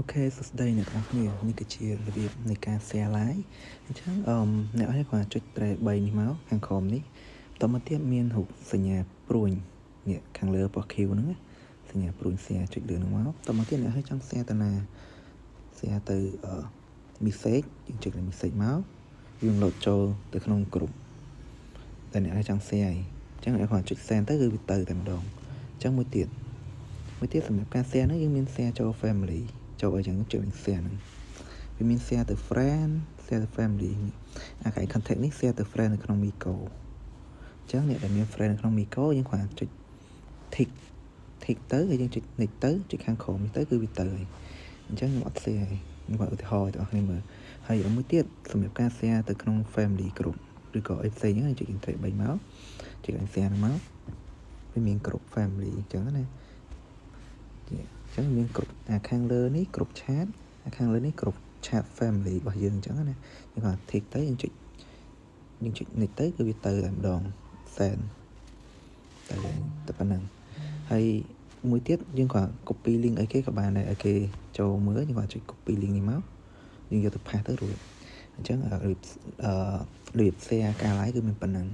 Ok, sắp đây nè các bạn như cái chia reviewនៃការ share like អញ្ចឹងអ្នកឲ្យគាត់ចុចត្រេ3នេះមកខាងក្រោមនេះបន្តមកទៀតមានរូបសញ្ញាព្រួញនេះខាងលើរបស់ Q ហ្នឹងណាសញ្ញាព្រួញ share ចុចលើហ្នឹងមកបន្តមកទៀតអ្នកឲ្យចង់ share ទៅណា share ទៅmessage យើងចុចលើ message មកយើងលោតចូលទៅក្នុង group តែអ្នកឲ្យចង់ share អញ្ចឹងអ្នកគាត់ចុច send ទៅគឺវាទៅតែម្ដងអញ្ចឹងមួយទៀតសម្រាប់ការ share ហ្នឹងយើងមាន share ចូល family ចូលអីចឹងចុច share ហ្នឹងវាមាន share ទៅ friend share ទៅ family អាកែ contact នេះ share ទៅ friend នៅក្នុង Migo អញ្ចឹងអ្នកដែលមាន friend នៅក្នុង Migo យើងគ្រាន់តែចុច tick ទៅហើយយើងចុច next ទៅចុចខាងក្រោមនេះទៅគឺវាទៅហើយអញ្ចឹងខ្ញុំអត់ share ហើយខ្ញុំបើឧទាហរណ៍ឲ្យបងប្អូនមើលហើយមួយទៀតសម្រាប់ការ share ទៅក្នុង family group ឬក៏អីផ្សេងហ្នឹងចុច entry 3មកចុច share ហ្នឹងមកវាមាន group family អញ្ចឹងណាអញ្ចឹងមានគ្រប់ខាងលើនេះគ្រប់ chat ខាងលើនេះគ្រប់ chat family របស់យើងអញ្ចឹងណាយើងគាត់ tick ទៅយើងចុច next ទៅគឺវាទៅតែម្ដង send តែប៉ុណ្ណឹងហើយមួយទៀតយើងគាត់ copy link អីគេក៏បានដែរឲ្យគេចូលមើលយើងគាត់ចុច copy link នេះមកយើងយកទៅ paste ទៅរួចអញ្ចឹងរបៀប share ការ like គឺមានប៉ុណ្ណឹង